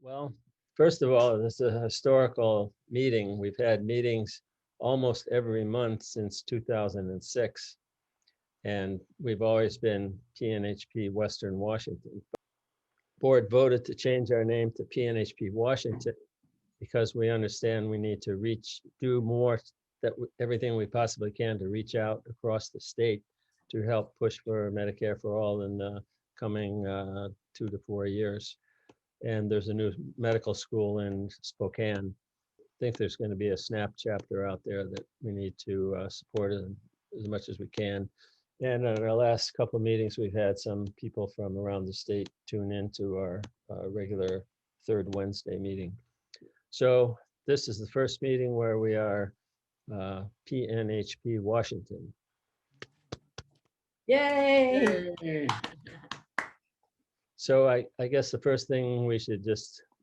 Well, first of all, this is a historical meeting. We've had meetings almost every month since 2006. And we've always been PNHP Western Washington. Board voted to change our name to PNHP Washington because we understand we need to do more, everything we possibly can to reach out across the state to help push for Medicare for all in the coming 2 to 4 years. And there's a new medical school in Spokane. I think there's going to be a SNAP chapter out there that we need to support as much as we can. And in our last couple of meetings, we've had some people from around the state tune into our regular third Wednesday meeting. So this is the first meeting where we are PNHP Washington. Yay! So I guess the first thing we should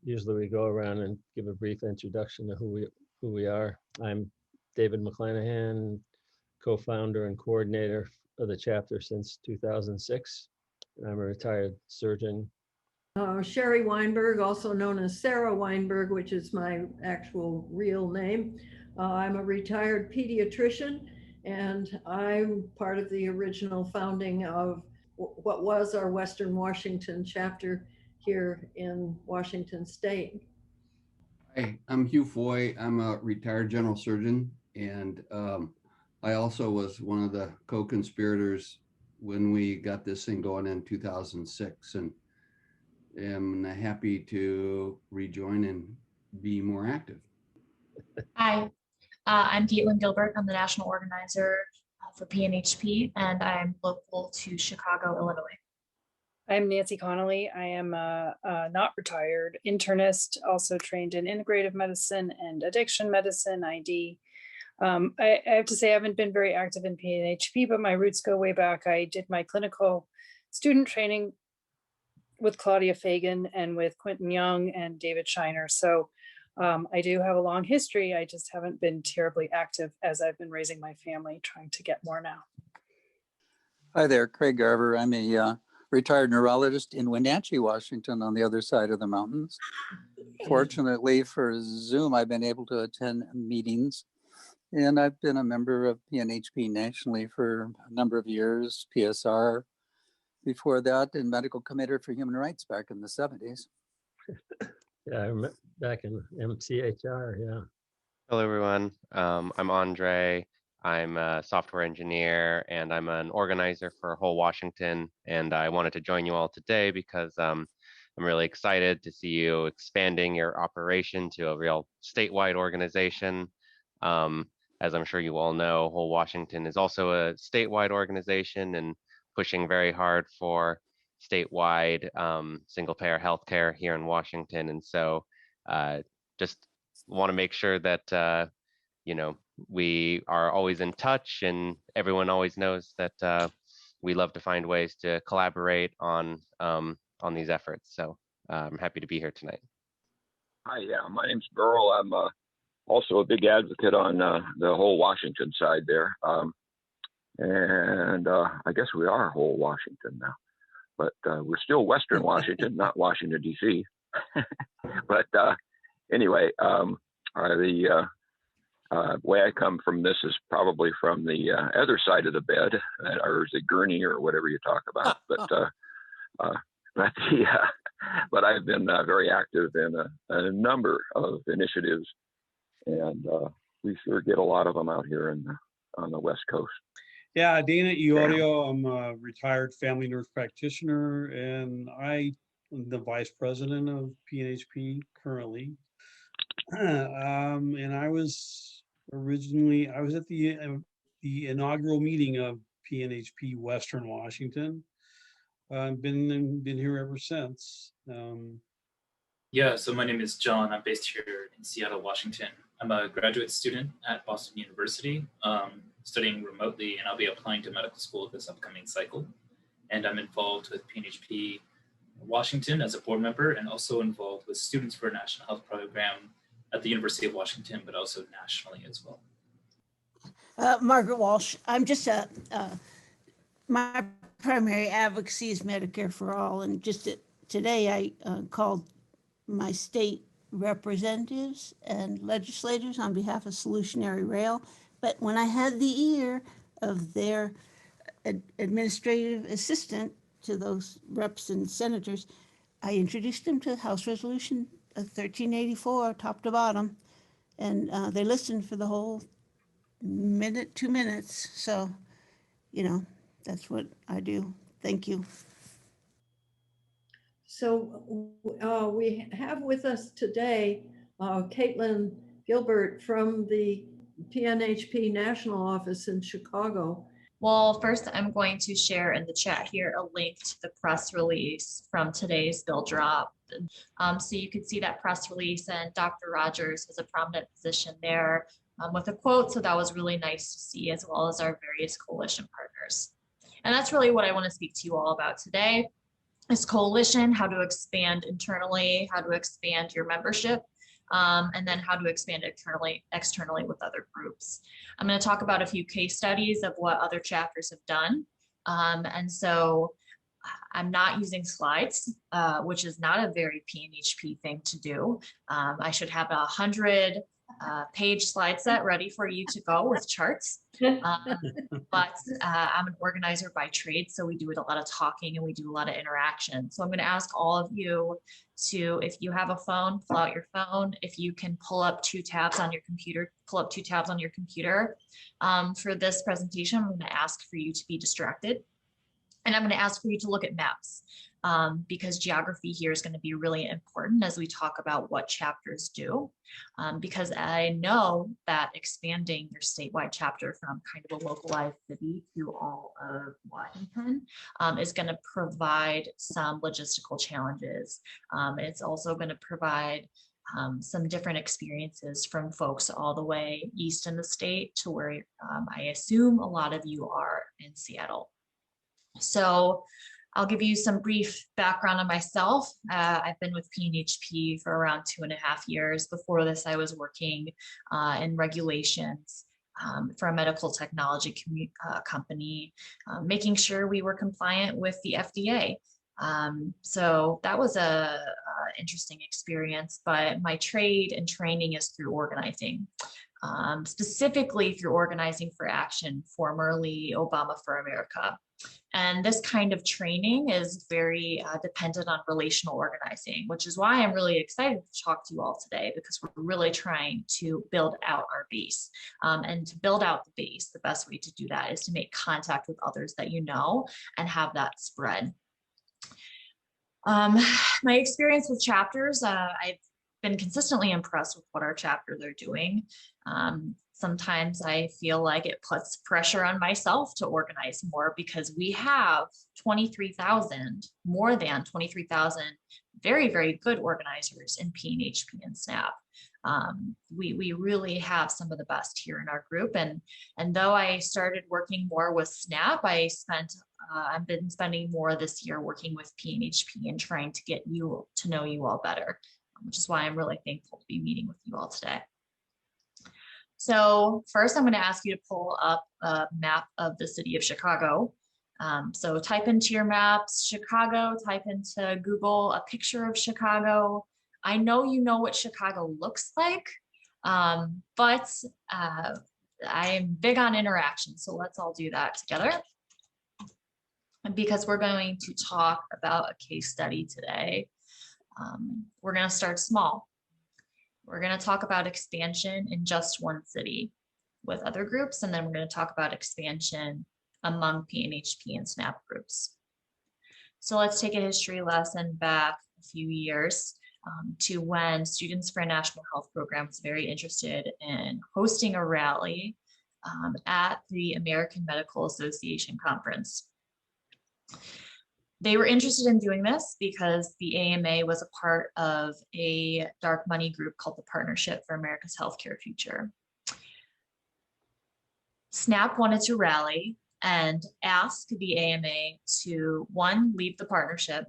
usually we go around and give a brief introduction to who we are. I'm David McClanahan, co-founder and coordinator of the chapter since 2006. I'm a retired surgeon. Sherry Weinberg, also known as Sarah Weinberg, which is my actual real name. I'm a retired pediatrician, and I'm part of the original founding of what was our Western Washington chapter here in Washington State. Hi, I'm Hugh Foy. I'm a retired general surgeon, and I also was one of the co-conspirators when we got this thing going in 2006, and am happy to rejoin and be more active. Hi, I'm Kaytlin Gilbert. I'm the national organizer for PNHP, and I'm local to Chicago, Illinois. I'm Nancy Connolly. I am a not retired internist, also trained in integrative medicine and addiction medicine, ID. I have to say I haven't been very active in PNHP, but my roots go way back. I did my clinical student training with Claudia Fagan and with Quentin Young and David Shiner. So I do have a long history. I just haven't been terribly active as I've been raising my family, trying to get more now. Hi there, Craig Garver. I'm a retired neurologist in Wenatchee, Washington, on the other side of the mountains. Fortunately for Zoom, I've been able to attend meetings, and I've been a member of PNHP nationally for a number of years, PSR, before that, and medical committer for human rights back in the 70s. Yeah, I remember back in MCHR, yeah. Hello, everyone. I'm Andre. I'm a software engineer, and I'm an organizer for Whole Washington. And I wanted to join you all today because I'm really excited to see you expanding your operation to a real statewide organization. As I'm sure you all know, Whole Washington is also a statewide organization and pushing very hard for statewide single-payer healthcare here in Washington. And so just want to make sure that we are always in touch, and everyone always knows that we love to find ways to collaborate on these efforts. So I'm happy to be here tonight. Hi, yeah, my name's Burl. I'm also a big advocate on the whole Washington side there. And I guess we are whole Washington now, but we're still Western Washington, not Washington, D.C. But anyway, the way I come from this is probably from the other side of the bed, or the gurney, or whatever you talk about. But I've been very active in a number of initiatives, and we sure get a lot of them out here on the West Coast. Yeah, Dana Iorio. I'm a retired family nurse practitioner, and I'm the vice president of PNHP currently. And I was at the inaugural meeting of PNHP Western Washington. I've been here ever since. Yeah, so my name is John. I'm based here in Seattle, Washington. I'm a graduate student at Boston University, studying remotely, and I'll be applying to medical school this upcoming cycle. And I'm involved with PNHP Washington as a board member, and also involved with Students for a National Health Program at the University of Washington, but also nationally as well. Margaret Walsh. I'm just my primary advocacy is Medicare for all, and just today I called my state representatives and legislators on behalf of Solutionary Rail. But when I had the ear of their administrative assistant to those reps and senators, I introduced them to House Resolution 1384, top to bottom, and they listened for the whole minute, 2 minutes. So, you know, that's what I do. Thank you. So we have with us today Kaytlin Gilbert from the PNHP National Office in Chicago. Well, first, I'm going to share in the chat here a link to the press release from today's bill drop. So you can see that press release, and Dr. Rogers has a prominent position there with a quote. So that was really nice to see, as well as our various coalition partners. And that's really what I want to speak to you all about today is coalition, how to expand internally, how to expand your membership, and then how to expand externally with other groups. I'm going to talk about a few case studies of what other chapters have done. And so I'm not using slides, which is not a very PNHP thing to do. I should have 100 page slide set ready for you to go with charts. But I'm an organizer by trade, so we do a lot of talking and we do a lot of interaction. So I'm going to ask all of you to, if you have a phone, pull out your phone. If you can pull up 2 tabs on your computer, pull up 2 tabs on your computer. For this presentation, I'm going to ask for you to be distracted. And I'm going to ask for you to look at maps because geography here is going to be really important as we talk about what chapters do. Because I know that expanding your statewide chapter from kind of a localized city to all of Washington is going to provide some logistical challenges. It's also going to provide some different experiences from folks all the way east in the state to where I assume a lot of you are in Seattle. So I'll give you some brief background on myself. I've been with PNHP for around 2.5 years. Before this, I was working in regulations for a medical technology company, making sure we were compliant with the FDA. So that was a interesting experience, but my trade and training is through organizing. Specifically through Organizing for Action, formerly Obama for America. And this kind of training is very dependent on relational organizing, which is why I'm really excited to talk to you all today, because we're really trying to build out our base. And to build out the base, the best way to do that is to make contact with others that you know and have that spread. My experience with chapters, I've been consistently impressed with what our chapters are doing. Sometimes I feel like it puts pressure on myself to organize more because we have 23,000, more than 23,000 very, very good organizers in PNHP and SNAP. We really have some of the best here in our group. And though I started working more with SNAP, I've been spending more this year working with PNHP and trying to get you to know you all better, which is why I'm really thankful to be meeting with you all today. So first, I'm going to ask you to pull up a map of the city of Chicago. So type into your maps, Chicago, type into Google a picture of Chicago. I know you know what Chicago looks like, but I'm big on interaction. So let's all do that together. Because we're going to talk about a case study today. We're going to start small. We're going to talk about expansion in just one city with other groups, and then we're going to talk about expansion among PNHP and SNAP groups. So let's take a history lesson back a few years to when Students for a National Health Program was very interested in hosting a rally at the American Medical Association conference. They were interested in doing this because the AMA was a part of a dark money group called the Partnership for America's Healthcare Future. SNAP wanted to rally and ask the AMA to, 1, leave the partnership,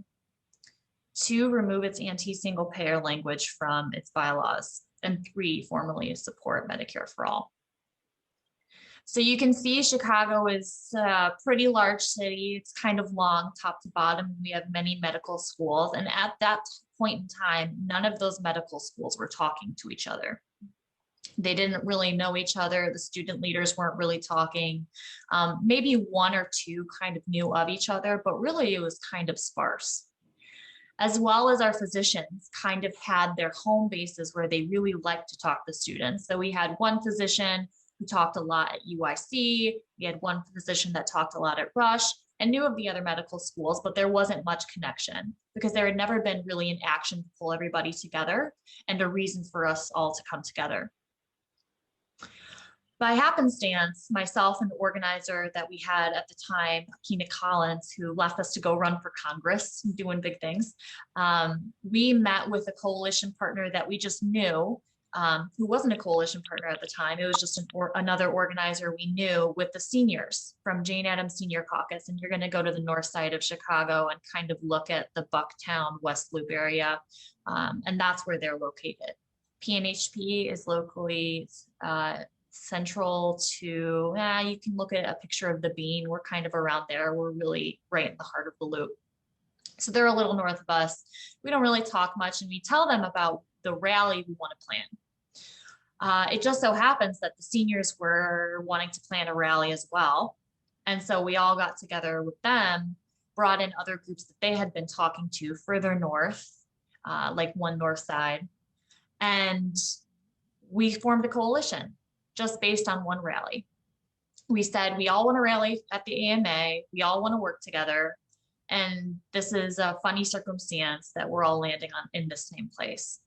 2, remove its anti-single payer language from its bylaws, and 3, formally support Medicare for all. So you can see Chicago is a pretty large city. It's kind of long top to bottom. We have many medical schools. And at that point in time, none of those medical schools were talking to each other. They didn't really know each other. The student leaders weren't really talking. Maybe one or two kind of knew of each other, but really it was kind of sparse. As well as our physicians kind of had their home bases where they really liked to talk to students. So we had one physician who talked a lot at UIC. We had one physician that talked a lot at Rush and knew of the other medical schools, but there wasn't much connection because there had never been really an action to pull everybody together and a reason for us all to come together. By happenstance, myself and the organizer that we had at the time, Keena Collins, who left us to go run for Congress, doing big things, we met with a coalition partner that we just knew, who wasn't a coalition partner at the time. It was just another organizer we knew with the seniors from Jane Addams Senior Caucus. And you're going to go to the north side of Chicago and kind of look at the Bucktown, West Loop area. And that's where they're located. PNHP is locally central to, you can look at a picture of the Bean. We're kind of around there. We're really right in the heart of the loop. So they're a little north of us. We don't really talk much, and we tell them about the rally we want to plan. It just so happens that the seniors were wanting to plan a rally as well. And so we all got together with them, brought in other groups that they had been talking to further north, like One North Side. And we formed a coalition just based on one rally. We said, we all want to rally at the AMA. We all want to work together. And this is a funny circumstance that we're all landing on in the same place.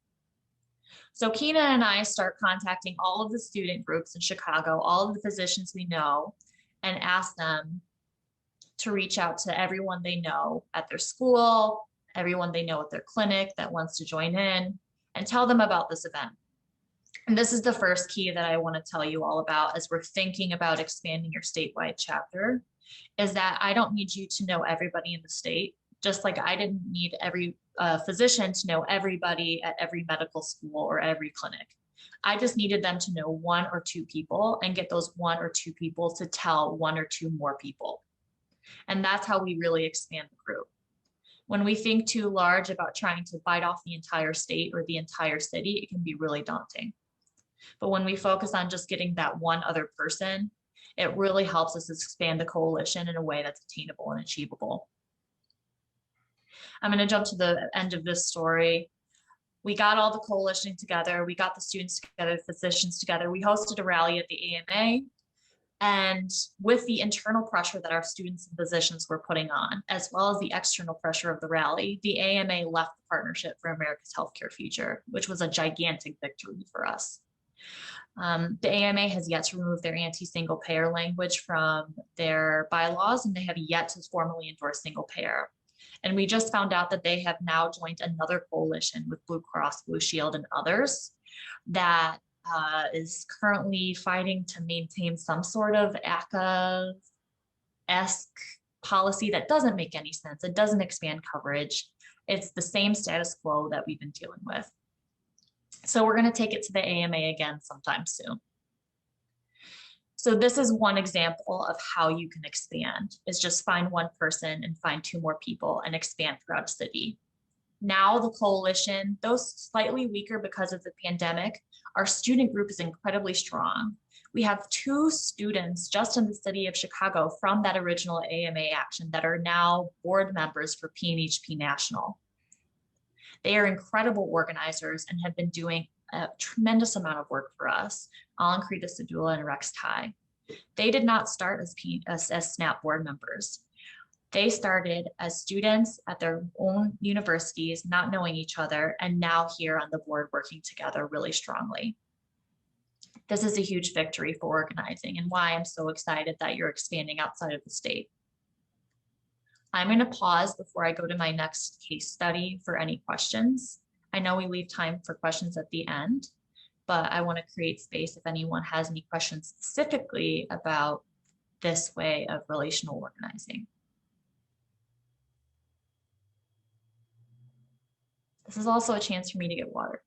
So Keena and I start contacting all of the student groups in Chicago, all of the physicians we know, and ask them to reach out to everyone they know at their school, everyone they know at their clinic that wants to join in, and tell them about this event. And this is the first key that I want to tell you all about as we're thinking about expanding your statewide chapter, is that I don't need you to know everybody in the state, just like I didn't need every physician to know everybody at every medical school or every clinic. I just needed them to know one or two people and get those one or two people to tell one or two more people. And that's how we really expand the group. When we think too large about trying to bite off the entire state or the entire city, it can be really daunting. But when we focus on just getting that one other person, it really helps us expand the coalition in a way that's attainable and achievable. I'm going to jump to the end of this story. We got all the coalition together. We got the students together, the physicians together. We hosted a rally at the AMA. And with the internal pressure that our students and physicians were putting on, as well as the external pressure of the rally, the AMA left the Partnership for America's Healthcare Future, which was a gigantic victory for us. The AMA has yet to remove their anti-single payer language from their bylaws, and they have yet to formally endorse single payer. And we just found out that they have now joined another coalition with Blue Cross Blue Shield and others that is currently fighting to maintain some sort of ACA-esque policy that doesn't make any sense. It doesn't expand coverage. It's the same status quo that we've been dealing with. So we're going to take it to the AMA again sometime soon. So this is one example of how you can expand, is just find one person and find two more people and expand throughout a city. Now the coalition, though slightly weaker because of the pandemic, our student group is incredibly strong. We have 2 students just in the city of Chicago from that original AMA action that are now board members for PNHP National. They are incredible organizers and have been doing a tremendous amount of work for us, Alankrita Sadula and Rex Ty. They did not start as SNAP board members. They started as students at their own universities, not knowing each other, and now here on the board working together really strongly. This is a huge victory for organizing and why I'm so excited that you're expanding outside of the state. I'm going to pause before I go to my next case study for any questions. I know we leave time for questions at the end, but I want to create space if anyone has any questions specifically about this way of relational organizing. This is also a chance for me to get water.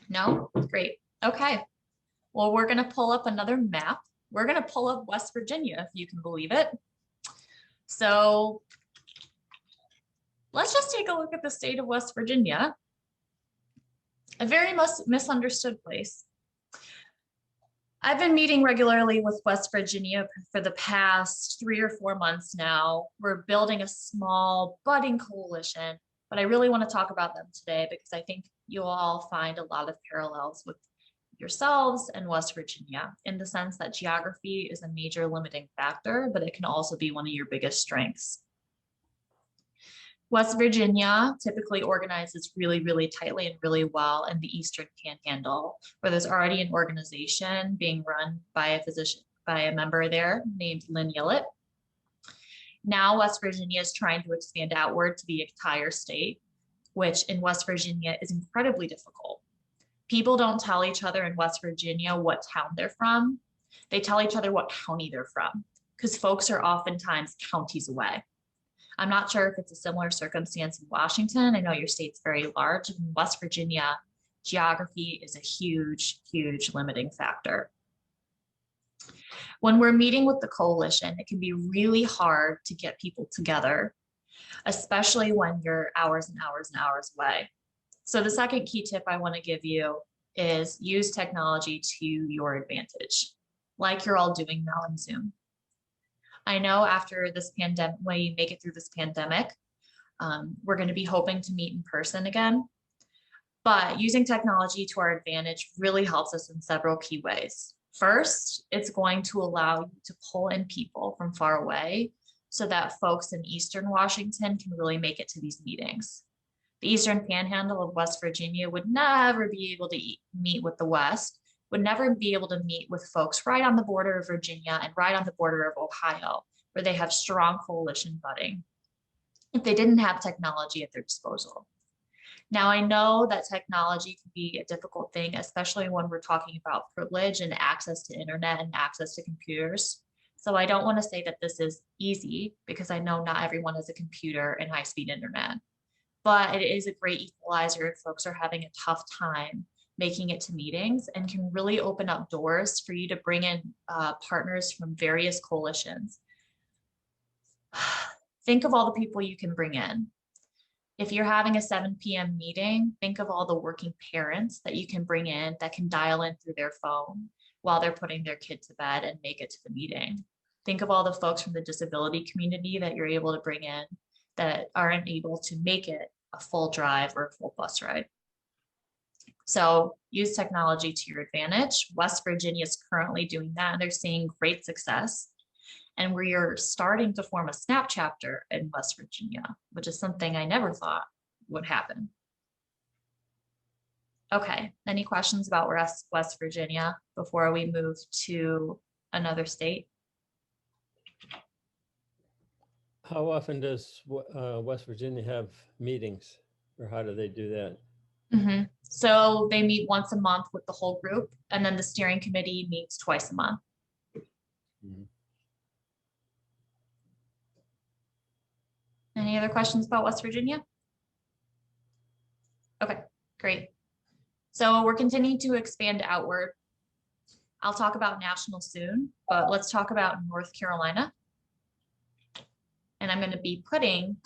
No? Great. Okay, well, we're gonna pull up another map. We're gonna pull up West Virginia, if you can believe it. So let's just take a look at the state of West Virginia. A very misunderstood place. I've been meeting regularly with West Virginia for the past 3 or 4 months now. We're building a small budding coalition, but I really want to talk about them today because I think you'll all find a lot of parallels with yourselves and West Virginia in the sense that geography is a major limiting factor, but it can also be one of your biggest strengths. West Virginia typically organizes really, really tightly and really well in the Eastern Panhandle, where there's already an organization being run by a physician, by a member there named Lynn Yillett. Now West Virginia is trying to expand outward to the entire state, which in West Virginia is incredibly difficult. People don't tell each other in West Virginia what town they're from. They tell each other what county they're from, because folks are oftentimes counties away. I'm not sure if it's a similar circumstance in Washington. I know your state's very large. In West Virginia, geography is a huge, huge limiting factor. When we're meeting with the coalition, it can be really hard to get people together, especially when you're hours and hours and hours away. So the second key tip I want to give you is use technology to your advantage, like you're all doing now in Zoom. I know after this pandemic, when you make it through this pandemic, we're going to be hoping to meet in person again. But using technology to our advantage really helps us in several key ways. First, it's going to allow you to pull in people from far away so that folks in Eastern Washington can really make it to these meetings. The Eastern Panhandle of West Virginia would never be able to meet with the West, would never be able to meet with folks right on the border of Virginia and right on the border of Ohio, where they have strong coalition budding, if they didn't have technology at their disposal. Now, I know that technology can be a difficult thing, especially when we're talking about privilege and access to internet and access to computers. So I don't want to say that this is easy because I know not everyone has a computer and high-speed internet, but it is a great equalizer if folks are having a tough time making it to meetings and can really open up doors for you to bring in partners from various coalitions. Think of all the people you can bring in. If you're having a 7 p.m. meeting, think of all the working parents that you can bring in that can dial in through their phone while they're putting their kid to bed and make it to the meeting. Think of all the folks from the disability community that you're able to bring in that aren't able to make it a full drive or a full bus ride. So use technology to your advantage. West Virginia is currently doing that, and they're seeing great success. And we are starting to form a SNAP chapter in West Virginia, which is something I never thought would happen. Okay, any questions about West Virginia before we move to another state? How often does West Virginia have meetings, or how do they do that? So they meet once a month with the whole group, and then the steering committee meets twice a month. Any other questions about West Virginia? Okay, great. So we're continuing to expand outward. I'll talk about national soon, but let's talk about North Carolina. And I'm going to be putting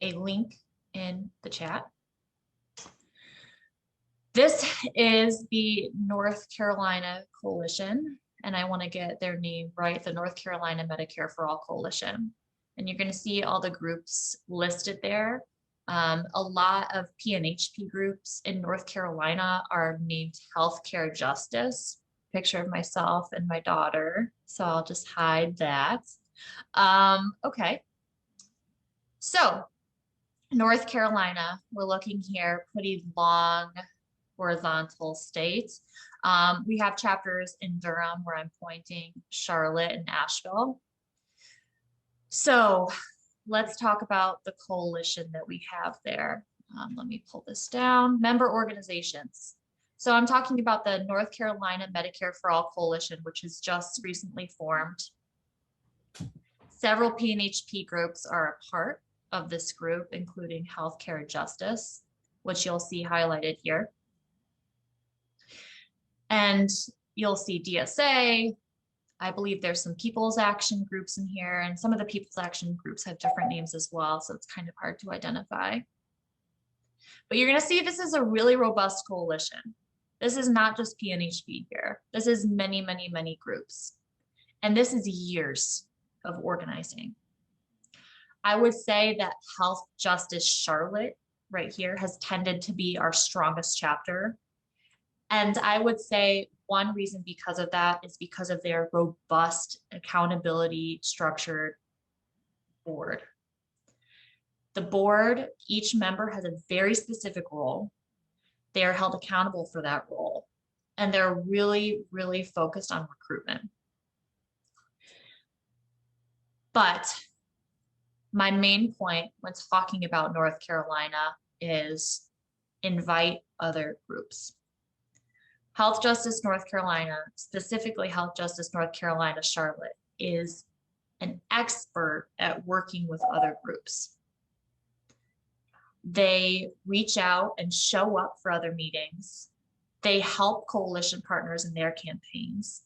a link in the chat. This is the North Carolina Coalition, and I want to get their name right, the North Carolina Medicare for All Coalition. And you're going to see all the groups listed there. A lot of PNHP groups in North Carolina are named Healthcare Justice. Picture of myself and my daughter, so I'll just hide that. Okay, so North Carolina, we're looking here, pretty long horizontal states. We have chapters in Durham where I'm pointing, Charlotte and Asheville. So let's talk about the coalition that we have there. Let me pull this down. Member organizations. So I'm talking about the North Carolina Medicare for All Coalition, which has just recently formed. Several PNHP groups are a part of this group, including Healthcare Justice, which you'll see highlighted here. And you'll see DSA. I believe there's some people's action groups in here, and some of the people's action groups have different names as well, so it's kind of hard to identify. But you're going to see this is a really robust coalition. This is not just PNHP here. This is many, many, many groups. And this is years of organizing. I would say that Health Justice Charlotte right here has tended to be our strongest chapter. And I would say one reason because of that is because of their robust accountability structured board. The board, each member has a very specific role. They are held accountable for that role. And they're really, really focused on recruitment. But my main point when talking about North Carolina is invite other groups. Health Justice North Carolina, specifically Health Justice North Carolina Charlotte, is an expert at working with other groups. They reach out and show up for other meetings. They help coalition partners in their campaigns.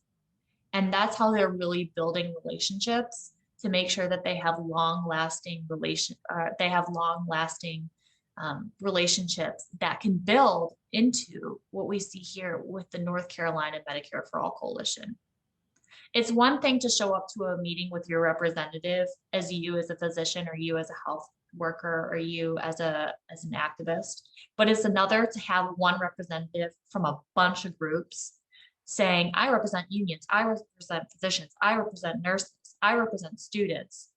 And that's how they're really building relationships to make sure that they have long-lasting relationships that can build into what we see here with the North Carolina Medicare for All Coalition. It's one thing to show up to a meeting with your representative as you as a physician or you as a health worker or you as an activist, but it's another to have one representative from a bunch of groups saying, I represent unions, I represent physicians, I represent nurses, I represent students,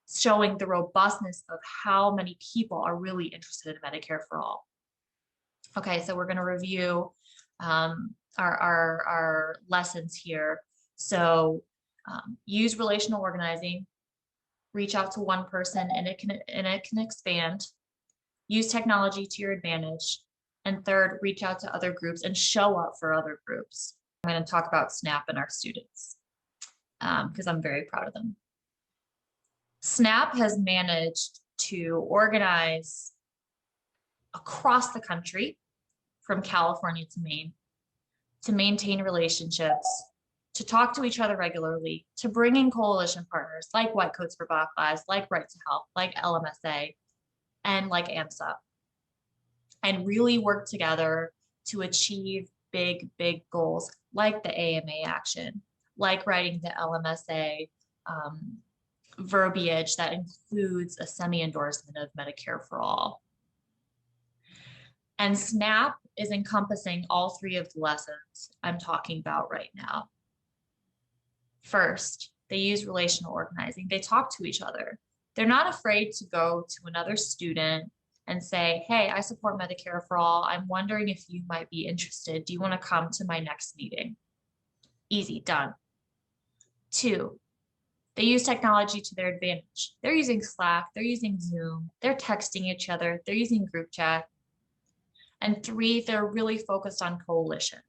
showing the robustness of how many people are really interested in Medicare for All. Okay, so we're going to review our lessons here. So use relational organizing, reach out to one person and it can expand. Use technology to your advantage. And third, reach out to other groups and show up for other groups. I'm going to talk about SNAP and our students because I'm very proud of them. SNAP has managed to organize across the country from California to Maine to maintain relationships, to talk to each other regularly, to bring in coalition partners like White Coats for Black Lives, like Right to Health, like LMSA, and like AMSA, and really work together to achieve big, big goals like the AMA action, like writing the LMSA verbiage that includes a semi-endorsement of Medicare for All. And SNAP is encompassing all three of the lessons I'm talking about right now. First, they use relational organizing. They talk to each other. They're not afraid to go to another student and say, hey, I support Medicare for All. I'm wondering if you might be interested. Do you want to come to my next meeting? Easy, done. Two, they use technology to their advantage. They're using Slack, they're using Zoom, they're texting each other, they're using group chat. And three, they're really focused on coalition.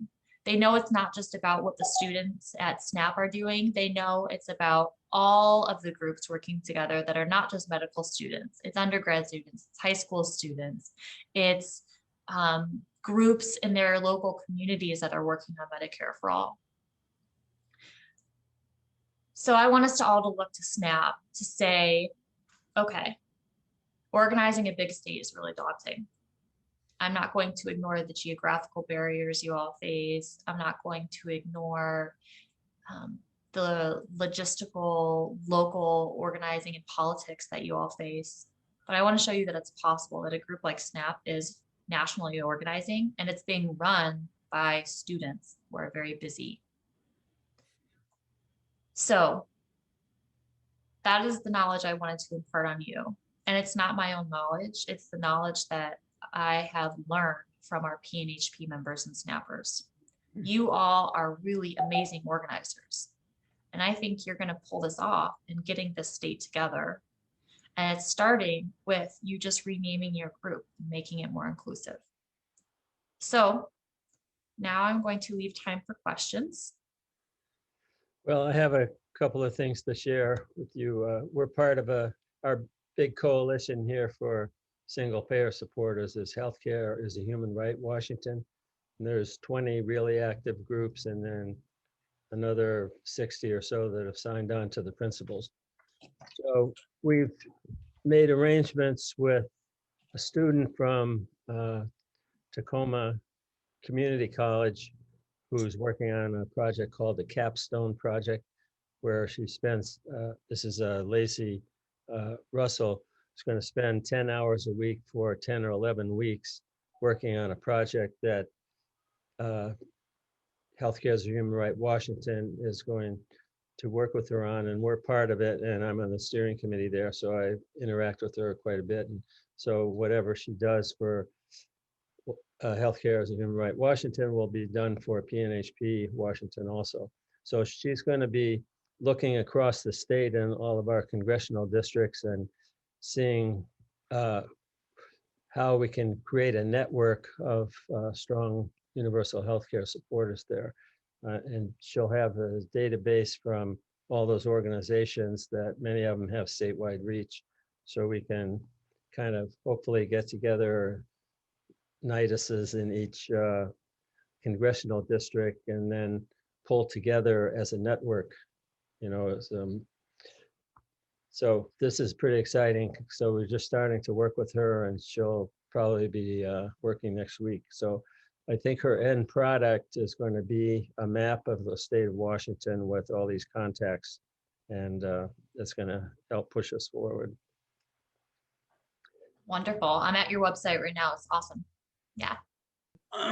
They know it's not just about what the students at SNAP are doing. They know it's about all of the groups working together that are not just medical students. It's undergrad students, it's high school students, it's groups in their local communities that are working on Medicare for All. So I want us to all to look to SNAP to say, okay, organizing a big state is really daunting. I'm not going to ignore the geographical barriers you all face. I'm not going to ignore the logistical, local organizing and politics that you all face. But I want to show you that it's possible, that a group like SNAP is nationally organizing and it's being run by students who are very busy. So that is the knowledge I wanted to impart on you. And it's not my own knowledge. It's the knowledge that I have learned from our PNHP members and snappers. You all are really amazing organizers. And I think you're going to pull this off in getting this state together. And it's starting with you just renaming your group, making it more inclusive. So now I'm going to leave time for questions. Well, I have a couple of things to share with you. We're part of our big coalition here for single payer supporters is healthcare is a human right, Washington. There's 20 really active groups and then another 60 or so that have signed on to the principles. So we've made arrangements with a student from Tacoma Community College who's working on a project called the Capstone Project, where she spends, this is Lacey Russell, is going to spend 10 hours a week for 10 or 11 weeks working on a project that Healthcare as a Human Right Washington is going to work with her on, and we're part of it, and I'm on the steering committee there, so I interact with her quite a bit. And so whatever she does for Healthcare as a Human Right Washington will be done for PNHP Washington also. So she's going to be looking across the state and all of our congressional districts and seeing how we can create a network of strong universal healthcare supporters there. And she'll have a database from all those organizations that many of them have statewide reach. So we can kind of hopefully get together nituses in each congressional district and then pull together as a network, you know, so this is pretty exciting. So we're just starting to work with her, and she'll probably be working next week. So I think her end product is going to be a map of the state of Washington with all these contacts, and that's going to help push us forward. Wonderful. I'm at your website right now. It's awesome. Yeah.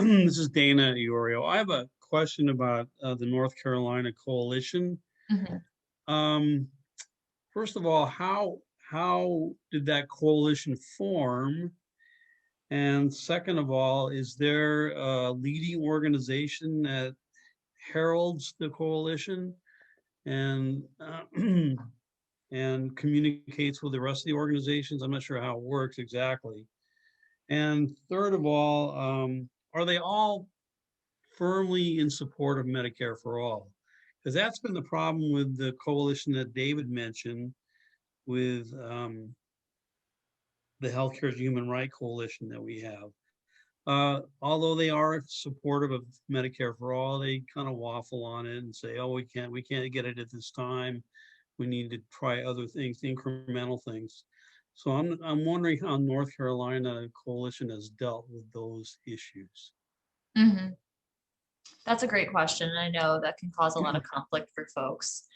This is Dana Iorio. I have a question about the North Carolina Coalition. Mhm. First of all, how did that coalition form? And second of all, is there a leading organization that heralds the coalition and and communicates with the rest of the organizations? I'm not sure how it works exactly. And third of all, are they all firmly in support of Medicare for all? Because that's been the problem with the coalition that David mentioned with the Healthcare as a Human Right Coalition that we have. Although they are supportive of Medicare for all, they kind of waffle on it and say, "Oh, we can't get it at this time. We need to try other things, incremental things." So I'm wondering how North Carolina Coalition has dealt with those issues. Mm-hmm. That's a great question. And I know that can cause a lot of conflict for folks.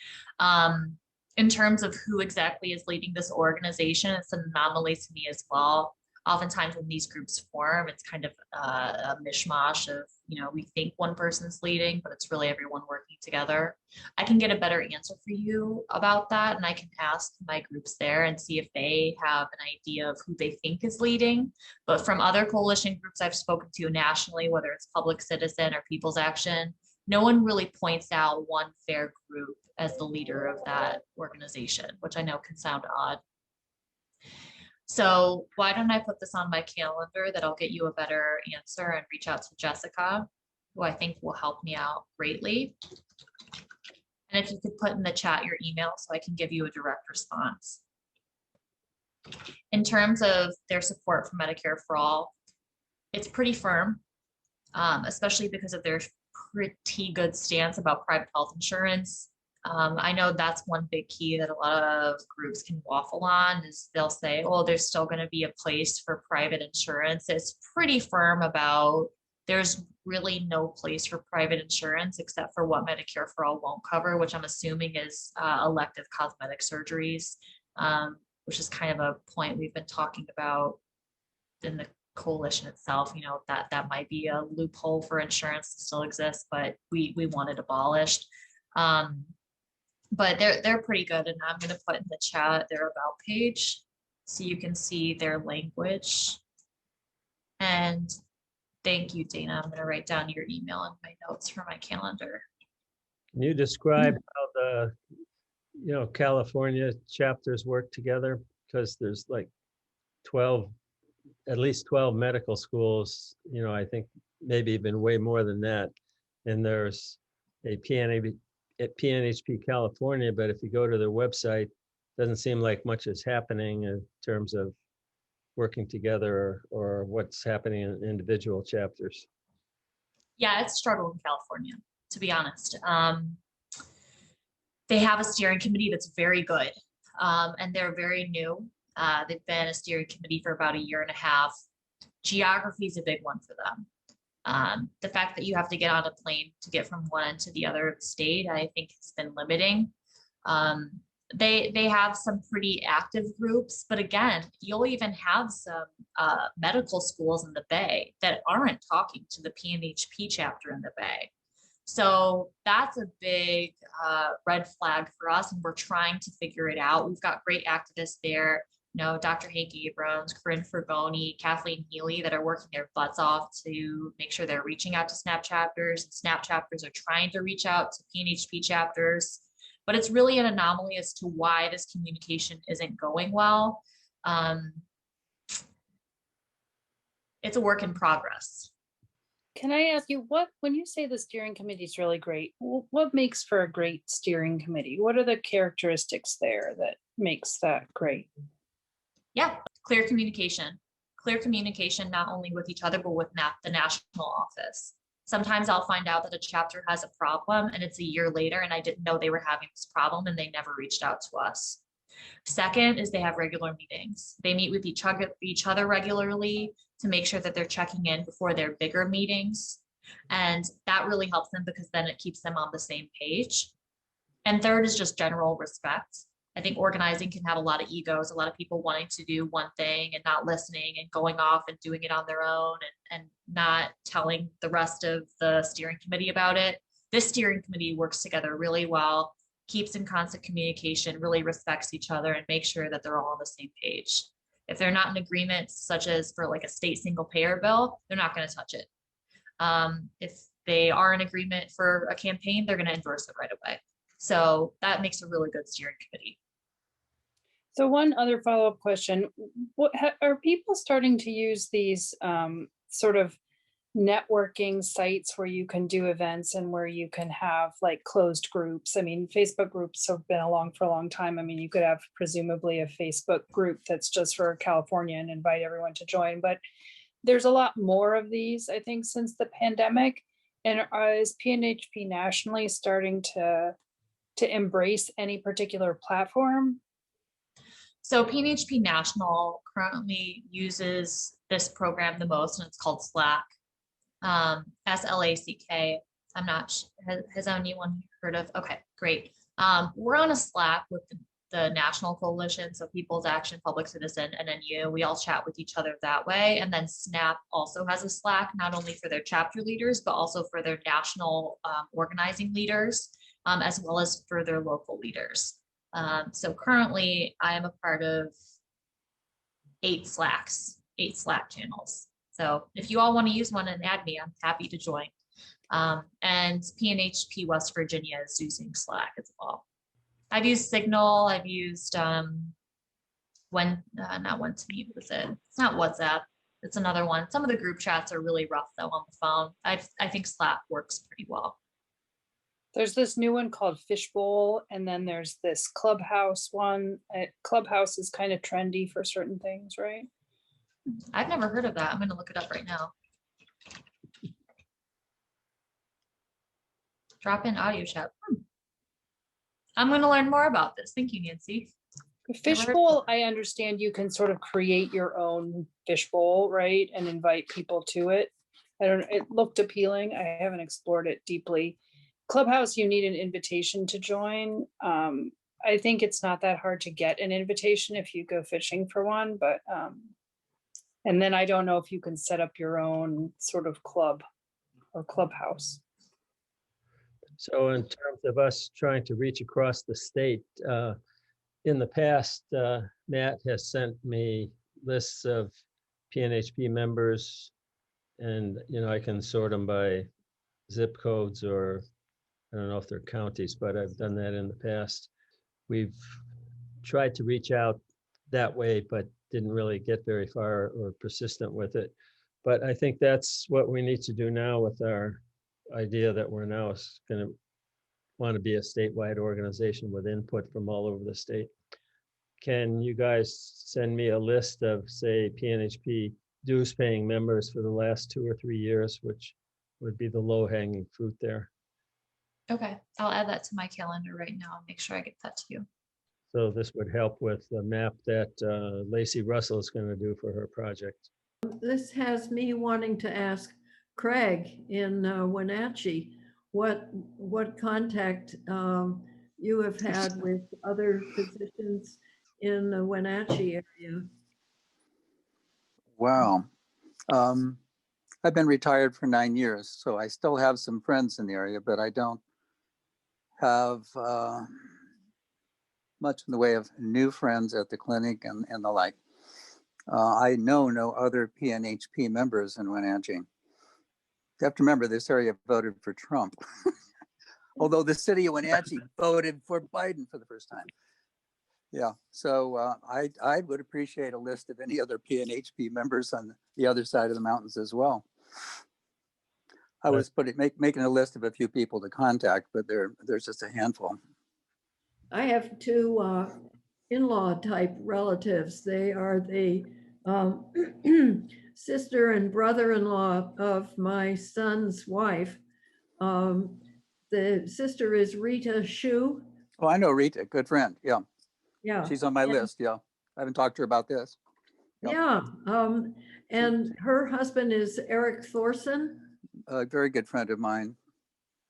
In terms of who exactly is leading this organization, it's an anomaly to me as well. Oftentimes when these groups form, it's kind of a mishmash of, you know, we think one person's leading, but it's really everyone working together. I can get a better answer for you about that, and I can ask my groups there and see if they have an idea of who they think is leading. But from other coalition groups I've spoken to nationally, whether it's Public Citizen or People's Action, no one really points out one fair group as the leader of that organization, which I know can sound odd. So why don't I put this on my calendar that I'll get you a better answer and reach out to Jessica, who I think will help me out greatly. And if you could put in the chat your email so I can give you a direct response. In terms of their support for Medicare for all, it's pretty firm, especially because of their pretty good stance about private health insurance. I know that's one big key that a lot of groups can waffle on is they'll say, oh, there's still going to be a place for private insurance. It's pretty firm about there's really no place for private insurance except for what Medicare for all won't cover, which I'm assuming is elective cosmetic surgeries, which is kind of a point we've been talking about in the coalition itself, you know, that might be a loophole for insurance that still exists, but we want it abolished. But they're pretty good, and I'm going to put in the chat their about page so you can see their language. And thank you, Dana. I'm going to write down your email in my notes for my calendar. Can you describe how the, you know, California chapters work together? Because there's like 12, at least 12 medical schools, you know, I think maybe even way more than that. And there's a PNHP California, but if you go to their website, doesn't seem like much is happening in terms of working together or what's happening in individual chapters. Yeah, it's a struggle in California, to be honest. They have a steering committee that's very good, and they're very new. They've been a steering committee for about a year and a half. Geography is a big one for them. The fact that you have to get on a plane to get from one end to the other of the state, I think has been limiting. They have some pretty active groups, but again, you'll even have some medical schools in the Bay that aren't talking to the PNHP chapter in the Bay. So that's a big red flag for us, and we're trying to figure it out. We've got great activists there, you know, Dr. Hank Abrams, Corinne Fergoni, Kathleen Healy, that are working their butts off to make sure they're reaching out to SNAP chapters. SNAP chapters are trying to reach out to PNHP chapters, but it's really an anomaly as to why this communication isn't going well. It's a work in progress. Can I ask you, when you say the steering committee is really great, what makes for a great steering committee? What are the characteristics there that makes that great? Yeah, clear communication not only with each other, but with the national office. Sometimes I'll find out that a chapter has a problem and it's a year later and I didn't know they were having this problem and they never reached out to us. Second is they have regular meetings. They meet with each other regularly to make sure that they're checking in before their bigger meetings. And that really helps them because then it keeps them on the same page. And third is just general respect. I think organizing can have a lot of egos, a lot of people wanting to do one thing and not listening and going off and doing it on their own and not telling the rest of the steering committee about it. This steering committee works together really well, keeps in constant communication, really respects each other and makes sure that they're all on the same page. If they're not in agreement, such as for like a state single payer bill, they're not going to touch it. If they are in agreement for a campaign, they're going to endorse it right away. So that makes a really good steering committee. So one other follow-up question, are people starting to use these sort of networking sites where you can do events and where you can have like closed groups? I mean, Facebook groups have been along for a long time. I mean, you could have presumably a Facebook group that's just for California and invite everyone to join, but there's a lot more of these, I think, since the pandemic. And is PNHP nationally starting to embrace any particular platform? So PNHP National currently uses this program the most, and it's called Slack. SLACK. I'm not sure. Has anyone heard of? Okay, great. We're on a Slack with the National Coalition, so People's Action, Public Citizen, and NU. We all chat with each other that way. And then SNAP also has a Slack, not only for their chapter leaders, but also for their national organizing leaders, as well as for their local leaders. So currently I am a part of 8 Slack channels. So if you all want to use one and add me, I'm happy to join. And PNHP West Virginia is using Slack as well. I've used Signal. I've used not One2Me, was it? It's not WhatsApp. It's another one. Some of the group chats are really rough though on the phone. I think Slack works pretty well. There's this new one called Fishbowl, and then there's this Clubhouse one. Clubhouse is kind of trendy for certain things, right? I've never heard of that. I'm going to look it up right now. Drop in audio chat. I'm going to learn more about this. Thank you, Nancy. Fishbowl, I understand you can sort of create your own fishbowl, right? And invite people to it. It looked appealing. I haven't explored it deeply. Clubhouse, you need an invitation to join. I think it's not that hard to get an invitation if you go fishing for one, but and then I don't know if you can set up your own sort of club or clubhouse. So in terms of us trying to reach across the state, in the past, Matt has sent me lists of PNHP members, and I can sort them by zip codes, or I don't know if they're counties, but I've done that in the past. We've tried to reach out that way, but didn't really get very far or persistent with it. But I think that's what we need to do now with our idea that we're now going to want to be a statewide organization with input from all over the state. Can you guys send me a list of, say, PNHP dues paying members for the last 2 or 3 years, which would be the low hanging fruit there. Okay, I'll add that to my calendar right now and make sure I get that to you. So this would help with the map that Lacey Russell is going to do for her project. This has me wanting to ask Craig in Wenatchee, what contact you have had with other physicians in the Wenatchee area? Wow. I've been retired for 9 years, so I still have some friends in the area, but I don't have much in the way of new friends at the clinic and the like. I know no other PNHP members in Wenatchee. You have to remember this area voted for Trump, although the city of Wenatchee voted for Biden for the first time. Yeah, so I would appreciate a list of any other PNHP members on the other side of the mountains as well. I was making a list of a few people to contact, but there's just a handful. I have two in-law type relatives. They are the sister and brother-in-law of my son's wife. The sister is Rita Shu. Oh, I know Rita, good friend. Yeah, Yeah. she's on my list. Yeah, I haven't talked to her about this. Yep. Yeah. And her husband is Eric Thorson. A very good friend of mine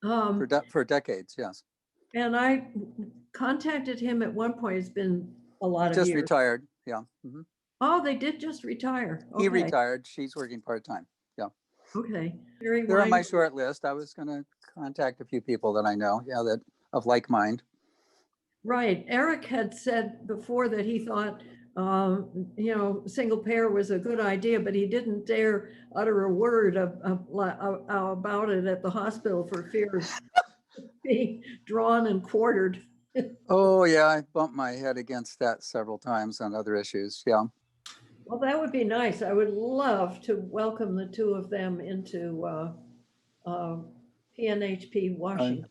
Um, for decades. Yes. And I contacted him at one point. It's been a lot of Just years. retired. Yeah. Mhm. Oh, they did just retire. He Okay. retired. She's working part-time. Yeah. Okay. They're on my short list. I was going to contact a few people that I know. Yeah, that of like mind. Right. Eric had said before that he thought, single payer was a good idea, but he didn't dare utter a word about it at the hospital for fear of being drawn and quartered. Oh yeah, I bumped my head against that several times on other issues. Yeah. Well, that would be nice. I would love to welcome the two of them into PNHP Washington.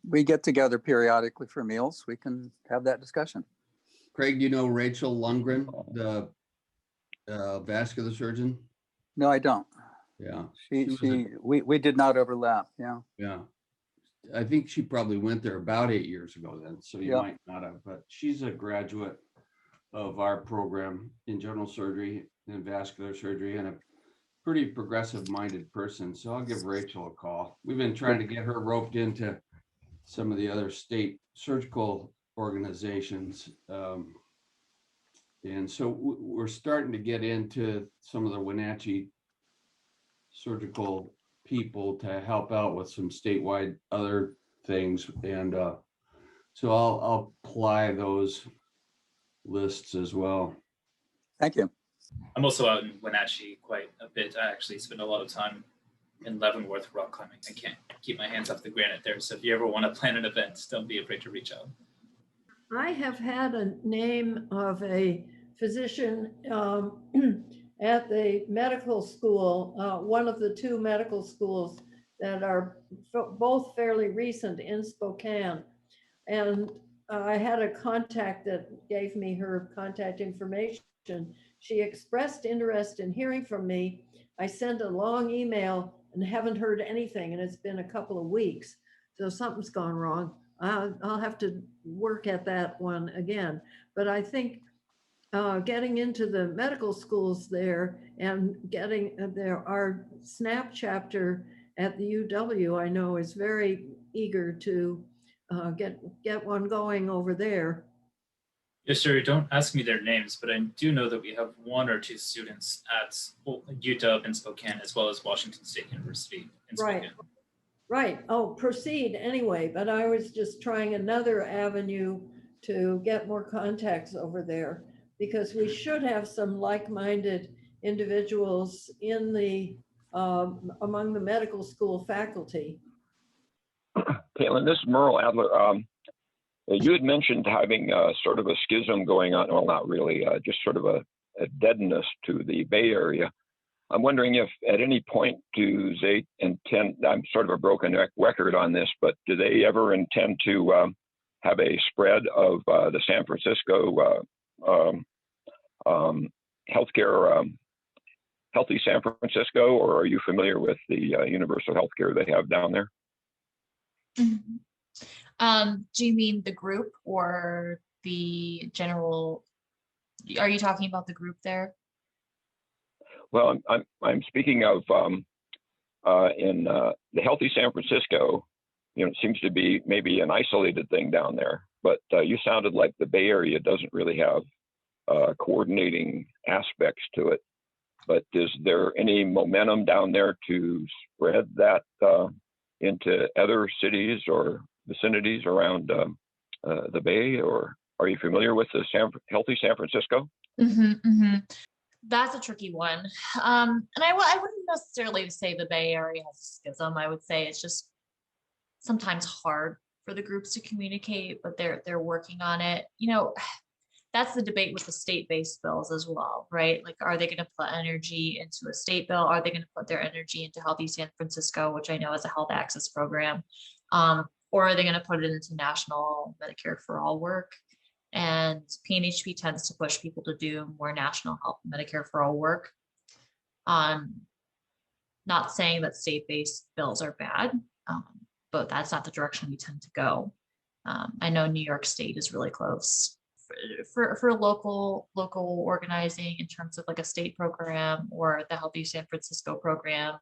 We get together periodically for meals. We can have that discussion. Craig, do you know Rachel Lundgren, the vascular surgeon? No, I don't. Yeah. We did not overlap. Yeah. Yeah. I think she probably went there about 8 years ago then, so you might not have, but she's a graduate of our program in general surgery and vascular surgery and a pretty progressive minded person. So I'll give Rachel a call. We've been trying to get her roped into some of the other state surgical organizations. And so we're starting to get into some of the Wenatchee surgical people to help out with some statewide other things. And so I'll apply those lists as well. Thank you. I'm also out in Wenatchee quite a bit. I actually spend a lot of time in Leavenworth rock climbing. I can't keep my hands off the granite there. So if you ever want to plan an event, don't be afraid to reach out. I have had a name of a physician at the medical school, one of the two medical schools that are both fairly recent in Spokane. And I had a contact that gave me her contact information. She expressed interest in hearing from me. I sent a long email and haven't heard anything, and it's been a couple of weeks. So something's gone wrong. I'll have to work at that one again. But I think getting into the medical schools there and getting our SNAP chapter at the UW, I know, is very eager to get one going over there. Yes, sir. Don't ask me their names, but I do know that we have one or two students at UW in Spokane, as well as Washington State University in Spokane. Right. Oh, proceed anyway. But I was just trying another avenue to get more contacts over there, because we should have some like-minded individuals in the among the medical school faculty. Kaytlin, this is Merle Adler. You had mentioned having sort of a schism going on. Well, not really, just sort of a deadness to the Bay Area. I'm wondering if at any point do they intend, I'm sort of a broken record on this, but do they ever intend to have a spread of the San Francisco healthcare Healthy San Francisco, or are you familiar with the universal health care they have down there? Mhm. Do you mean the group or the general? Are you talking about the group there? Well, I'm speaking of in the Healthy San Francisco. You know, it seems to be maybe an isolated thing down there, but you sounded like the Bay Area doesn't really have coordinating aspects to it. But is there any momentum down there to spread that into other cities or vicinities around the Bay? Or are you familiar with the Healthy San Francisco? That's a tricky one. And I wouldn't necessarily say the Bay Area has a schism. I would say it's just sometimes hard for the groups to communicate, but they're working on it. You know, that's the debate with the state-based bills as well, right? Like, are they going to put energy into a state bill? Are they going to put their energy into Healthy San Francisco, which I know is a health access program? Or are they going to put it into national Medicare for all work? And PNHP tends to push people to do more national health Medicare for all work. Not saying that state-based bills are bad, but that's not the direction we tend to go. I know New York State is really close for local organizing in terms of like a state program or the Healthy San Francisco program.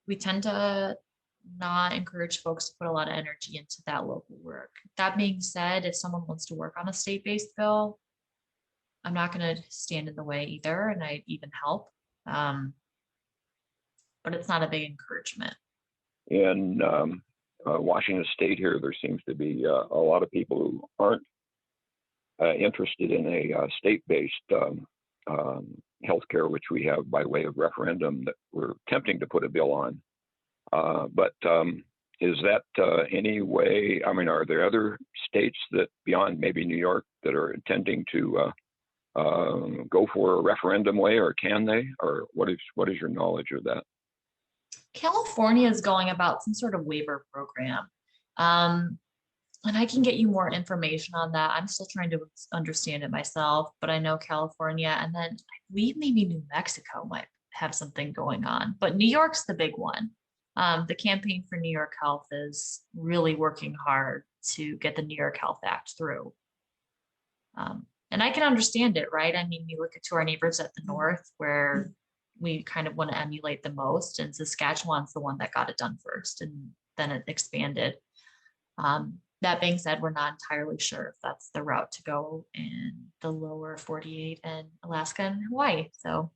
We tend to not encourage folks to put a lot of energy into that local work. That being said, if someone wants to work on a state-based bill, I'm not going to stand in the way either, and I'd even help. But it's not a big encouragement. In Washington State here, there seems to be a lot of people who aren't interested in a state-based healthcare, which we have by way of referendum that we're attempting to put a bill on. But is that any way, I mean, are there other states that beyond maybe New York that are intending to go for a referendum way, or can they? Or what is your knowledge of that? California is going about some sort of waiver program. And I can get you more information on that. I'm still trying to understand it myself, but I know California, and then I believe maybe New Mexico might have something going on, but New York's the big one. The Campaign for New York Health is really working hard to get the New York Health Act through. And I can understand it, right? I mean, you look to our neighbors at the north where we kind of want to emulate the most, and Saskatchewan's the one that got it done first, and then it expanded. That being said, we're not entirely sure if that's the route to go in the lower 48 and Alaska and Hawaii. So,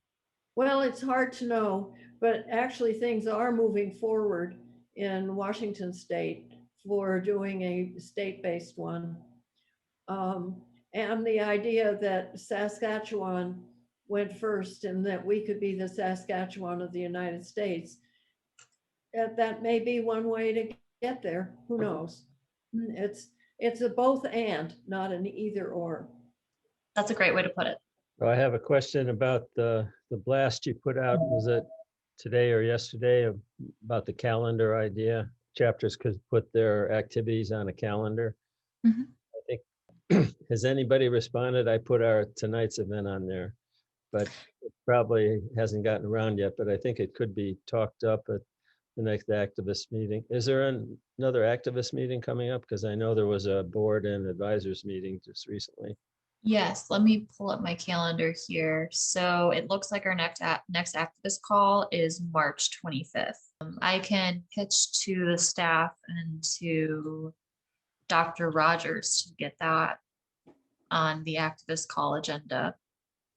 well, it's hard to know, but actually things are moving forward in Washington State for doing a state-based one. And the idea that Saskatchewan went first and that we could be the Saskatchewan of the United States, that may be one way to get there. Who knows? It's a both and, not an either or. that's a great way to put it. So I have a question about the blast you put out. Was it today or yesterday about the calendar idea? Chapters could put their activities on a calendar. Mhm. I think, has anybody responded? I put our tonight's event on there, but it probably hasn't gotten around yet, but I think it could be talked up at the next activist meeting. Is there another activist meeting coming up? Because I know there was a board and advisors meeting just recently. Yes, let me pull up my calendar here. So it looks like our next activist call is March 25th. I can pitch to the staff and to Dr. Rogers to get that on the activist call agenda.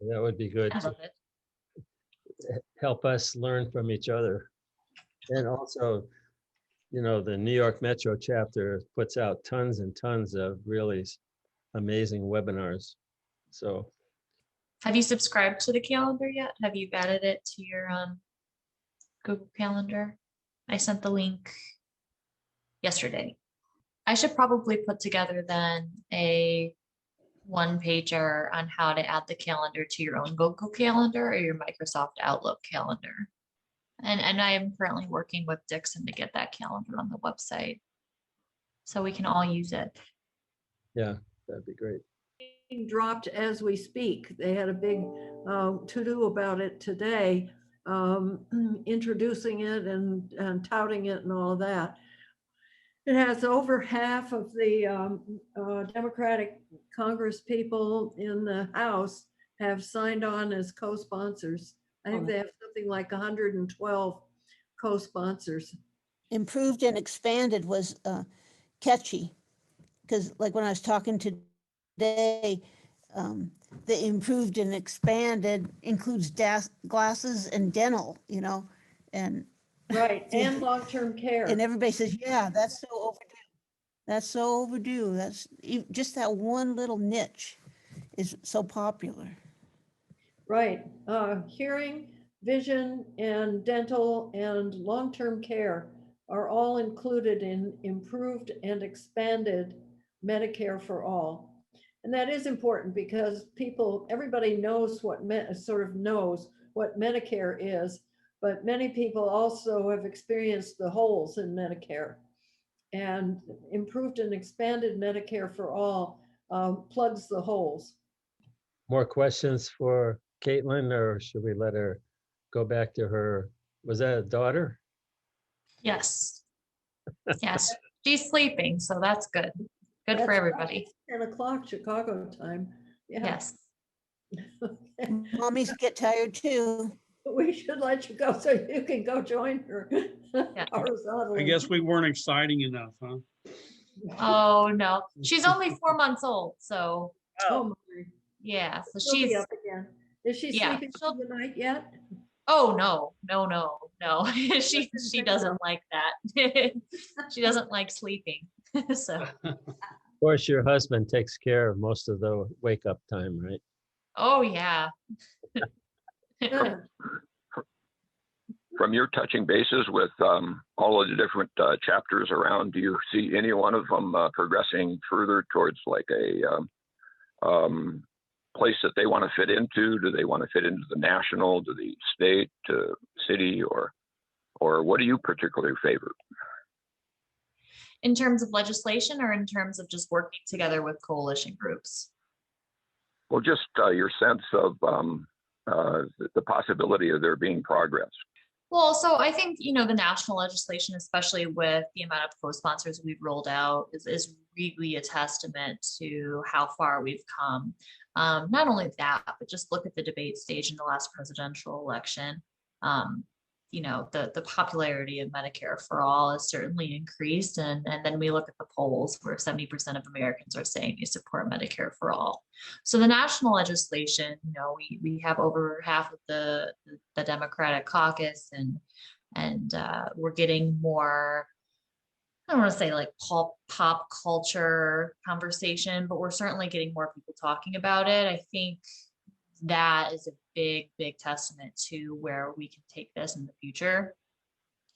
That would be good I to love it. help us learn from each other. And also, you know, the New York Metro chapter puts out tons and tons of really amazing webinars. So, Have you subscribed to the calendar yet? Have you added it to your Google Calendar? I sent the link yesterday. I should probably put together then a one-pager on how to add the calendar to your own Google Calendar or your Microsoft Outlook calendar. And I am currently working with Dixon to get that calendar on the website so we can all use it. yeah, that'd be great. Dropped as we speak. They had a big to-do about it today, introducing it and touting it and all of that. It has over half of the Democratic Congress people in the House have signed on as co-sponsors. I think they have something like 112 co-sponsors. Improved and expanded was catchy, because like when I was talking today, the improved and expanded includes glasses and dental, you know, and Right, and long-term care. and everybody says, yeah, that's so overdue. That's so overdue. That's just that one little niche is so popular. Right, hearing, vision, and dental and long-term care are all included in improved and expanded Medicare for all. And that is important because everybody knows knows what Medicare is, but many people also have experienced the holes in Medicare. And improved and expanded Medicare for all plugs the holes. More questions for Kaytlin, or should we let her go back to her? Was that a daughter? Yes. Yes, she's sleeping, so that's good. Good for everybody. 10 o'clock Chicago time. Yeah. Yes. Okay. Mommies get tired too. We should let you go so you can go join her. Yeah. Horizontally. I guess we weren't exciting enough, huh? Oh, no. She's only 4 months old, so Oh, my. yeah. So She'll be she's, up again. Is she yeah, sleeping through the night yet? oh, no. She doesn't like that. She doesn't like sleeping. So, Of course, your husband takes care of most of the wake up time, right? oh, yeah. Yeah. From your touching bases with all of the different chapters around, do you see any one of them progressing further towards like a place that they want to fit into? Do they want to fit into the national, to the state, to city, or what do you particularly favor? In terms of legislation or in terms of just working together with coalition groups? Well, just your sense of the possibility of there being progress. Well, so I think, the national legislation, especially with the amount of co-sponsors we've rolled out, is really a testament to how far we've come. Not only that, but just look at the debate stage in the last presidential election. The popularity of Medicare for all has certainly increased. And then we look at the polls where 70% of Americans are saying they support Medicare for all. So the national legislation, we have over half of the Democratic caucus, and we're getting more, I don't want to say like pop culture conversation, but we're certainly getting more people talking about it. I think that is a big testament to where we can take this in the future.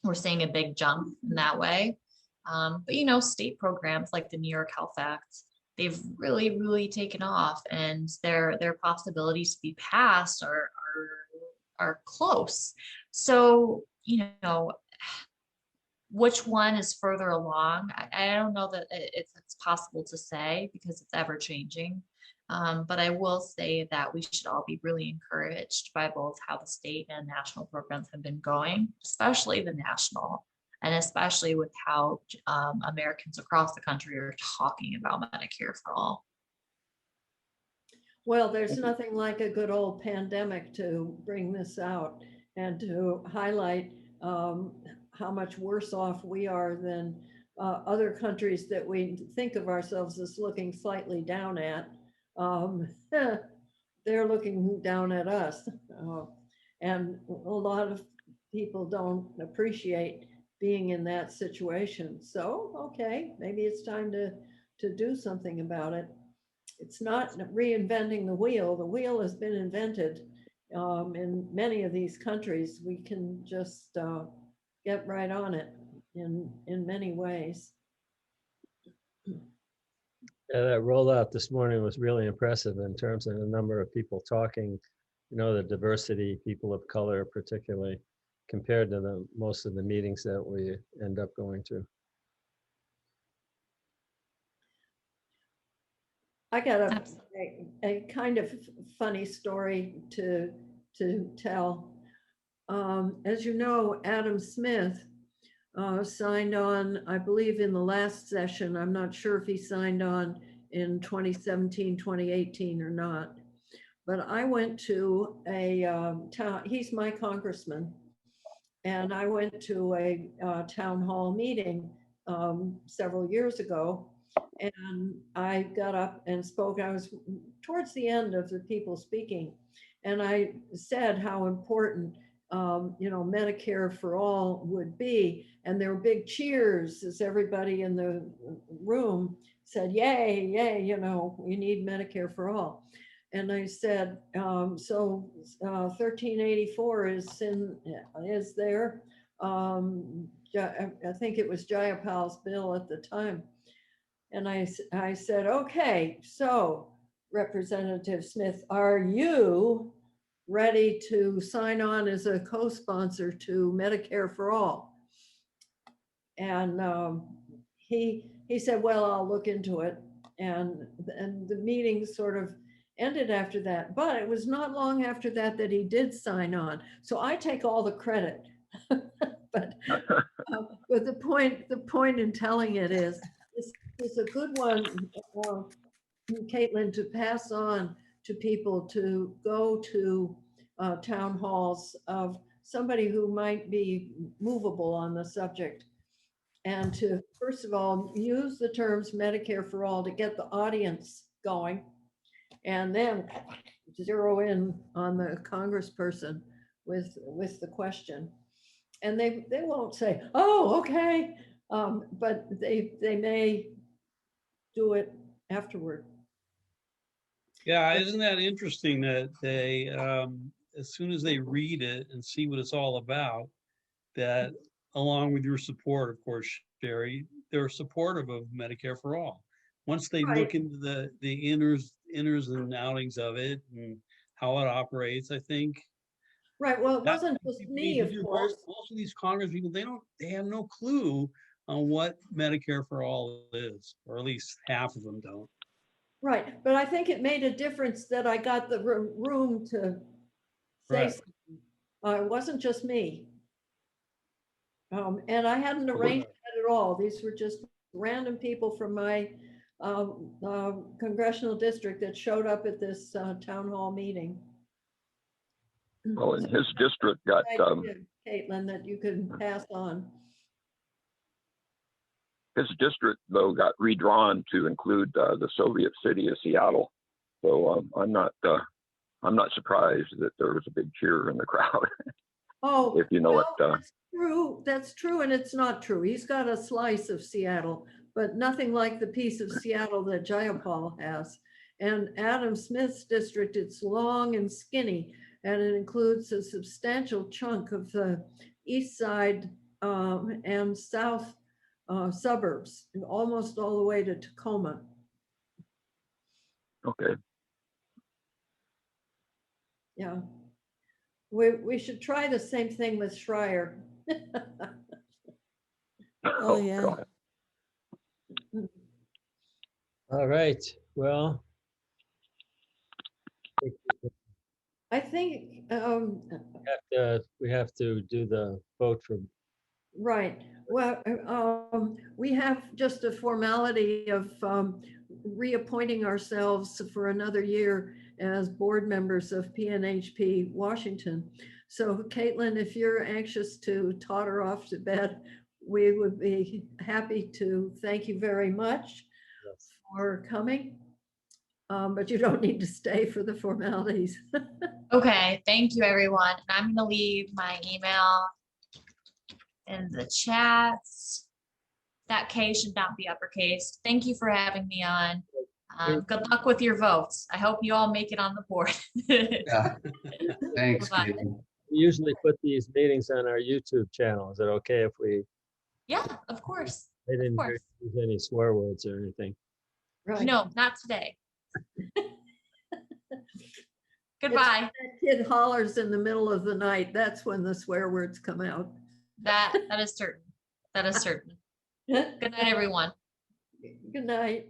We're seeing a big jump in that way. But state programs like the New York Health Act, they've really taken off, and their possibilities to be passed are close. So, which one is further along? I don't know that it's possible to say because it's ever changing. But I will say that we should all be really encouraged by both how the state and national programs have been going, especially the national, and especially with how Americans across the country are talking about Medicare for all. Well, there's nothing like a good old pandemic to bring this out and to highlight how much worse off we are than other countries that we think of ourselves as looking slightly down at. They're looking down at us. And a lot of people don't appreciate being in that situation. So, okay, maybe it's time to do something about it. It's not reinventing the wheel. The wheel has been invented in many of these countries. We can just get right on it in many ways. Yeah, that rollout this morning was really impressive in terms of the number of people talking, the diversity, people of color particularly, compared to most of the meetings that we end up going to. I got a kind of funny story to tell. As you know, Adam Smith signed on, I believe in the last session. I'm not sure if he signed on in 2017, 2018 or not. But I went to a town, he's my congressman. And I went to a town hall meeting several years ago. And I got up and spoke. I was towards the end of the people speaking. And I said how important Medicare for all would be. And there were big cheers as everybody in the room said, yay, yay, we need Medicare for all. And I said, so 1384 is there. I think it was Jayapal's bill at the time. And I said, okay, so Representative Smith, are you ready to sign on as a co-sponsor to Medicare for all? And he said, well, I'll look into it. And the meeting sort of ended after that, but it was not long after that that he did sign on. So I take all the credit. but the point in telling it is, it's a good one, Kaytlin, to pass on to people to go to town halls of somebody who might be movable on the subject. And to, first of all, use the terms Medicare for all to get the audience going, and then zero in on the congressperson with the question. And they won't say, oh, okay, but they may do it afterward. Yeah, isn't that interesting that they, as soon as they read it and see what it's all about, that along with your support, of course, Sherry, they're supportive of Medicare for all. Once they look into the inners and outings of it and how it operates, I think. Right. Well, it wasn't just me, of course. Most of these Congress people, they have no clue on what Medicare for all is, or at least half of them don't. Right. But I think it made a difference that I got the room to say something. It wasn't just me. And I hadn't arranged that at all. These were just random people from my congressional district that showed up at this town hall meeting. Well, in his district got Kaytlin, that you can pass on. his district though got redrawn to include the Soviet city of Seattle. So I'm not surprised that there was a big cheer in the crowd. Oh, if you know well, what. That's true. That's true, and it's not true. He's got a slice of Seattle, but nothing like the piece of Seattle that Jayapal has. And Adam Smith's district, it's long and skinny, and it includes a substantial chunk of the east side and south suburbs, almost all the way to Tacoma. Okay. Yeah. We should try the same thing with Schreier. Oh, yeah. God. All right, well. I think We have to do the vote for. right. Well, we have just a formality of reappointing ourselves for another year as board members of PNHP Washington. So Kaytlin, if you're anxious to totter off to bed, we would be happy to thank you very much for coming. But you don't need to stay for the formalities. Okay, thank you, everyone. And I'm gonna leave my email in the chats. That K should not be uppercased. Thank you for having me on. Good luck with your votes. I hope you all make it on the board. Yeah. Thanks, Bye-bye. Kaytlin. We usually put these meetings on our YouTube channel. Is it okay if we? Yeah, of course. They didn't Of course. use any swear words or anything. Right. No, not today. Goodbye. That kid hollers in the middle of the night. That's when the swear words come out. That is certain. That is certain. Good night, everyone. Good night.